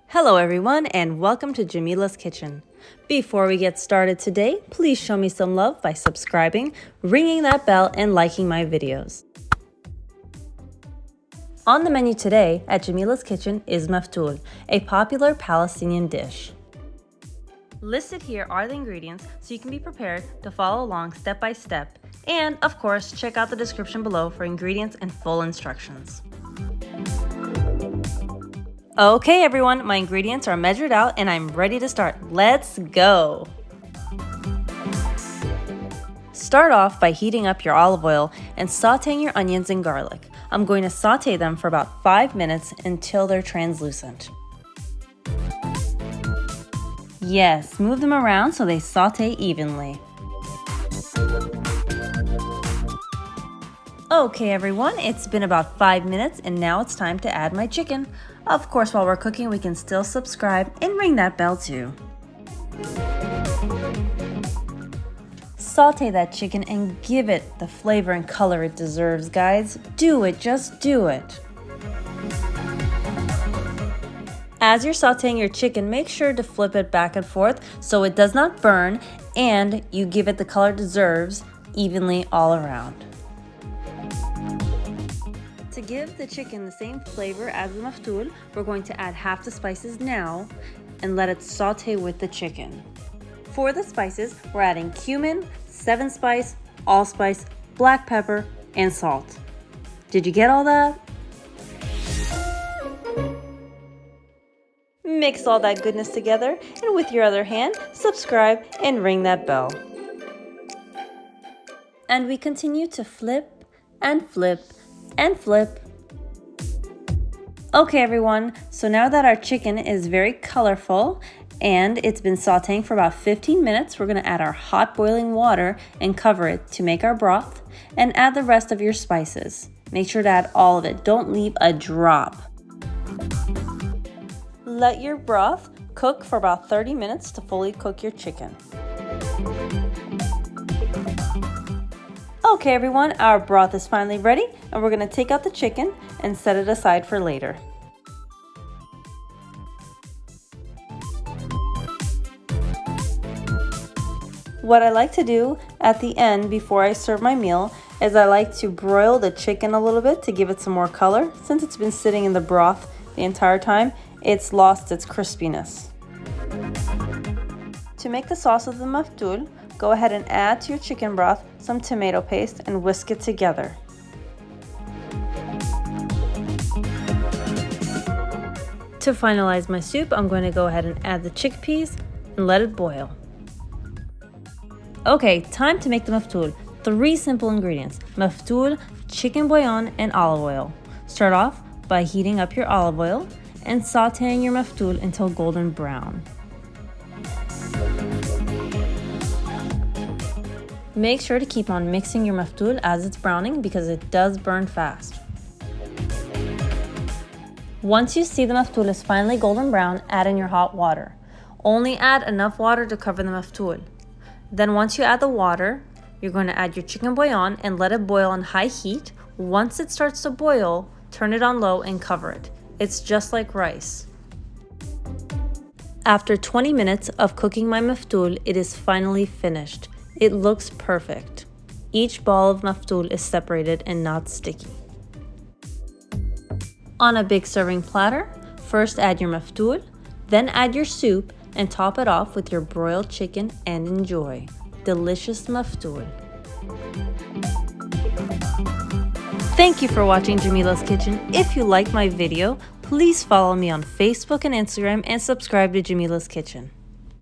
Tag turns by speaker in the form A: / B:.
A: Hello everyone and welcome to Jamila's Kitchen. Before we get started today, please show me some love by subscribing, ringing that bell, and liking my videos. On the menu today at Jamila's Kitchen is maftool, a popular Palestinian dish. Listed here are the ingredients so you can be prepared to follow along step by step, and of course check out the description below for ingredients and full instructions. Okay everyone, my ingredients are measured out and I'm ready to start. Let's go! Start off by heating up your olive oil and sauteing your onions and garlic. I'm going to saute them for about 5 minutes until they're translucent. Yes, move them around so they saute evenly. Okay everyone, it's been about 5 minutes and now it's time to add my chicken. Of course, while we're cooking, we can still subscribe and ring that bell too. Saute that chicken and give it the flavor and color it deserves, guys. Do it, just do it. As you're sauteing your chicken, make sure to flip it back and forth so it does not burn and you give it the color it deserves evenly all around. To give the chicken the same flavor as the maftool, we're going to add half the spices now and let it saute with the chicken. For the spices, we're adding cumin, 7-spice, allspice, black pepper, and salt. Did you get all that? Mix all that goodness together and with your other hand, subscribe and ring that bell. And we continue to flip and flip and flip. Okay everyone, so now that our chicken is very colorful and it's been sauteing for about 15 minutes, we're going to add our hot boiling water and cover it to make our broth and add the rest of your spices. Make sure to add all of it, don't leave a drop. Let your broth cook for about 30 minutes to fully cook your chicken. Okay everyone, our broth is finally ready and we're going to take out the chicken and set it aside for later. What I like to do at the end before I serve my meal is I like to broil the chicken a little bit to give it some more color. Since it's been sitting in the broth the entire time, it's lost its crispiness. To make the sauce of the maftool, go ahead and add to your chicken broth some tomato paste and whisk it together. To finalize my soup, I'm going to go ahead and add the chickpeas and let it boil. Okay, time to make the maftool. 3 simple ingredients: maftool, chicken bouillon, and olive oil. Start off by heating up your olive oil and sauteing your maftool until golden brown. Make sure to keep on mixing your maftool as it's browning because it does burn fast. Once you see the maftool is finally golden brown, add in your hot water. Only add enough water to cover the maftool. Then once you add the water, you're going to add your chicken bouillon and let it boil on high heat. Once it starts to boil, turn it on low and cover it. It's just like rice. After 20 minutes of cooking my maftool, it is finally finished. It looks perfect. Each ball of maftool is separated and not sticky. On a big serving platter, first add your maftool, then add your soup and top it off with your broiled chicken and enjoy. Delicious maftool. Thank you for watching Jamila's Kitchen. If you like my video, please follow me on Facebook and Instagram and subscribe to Jamila's Kitchen.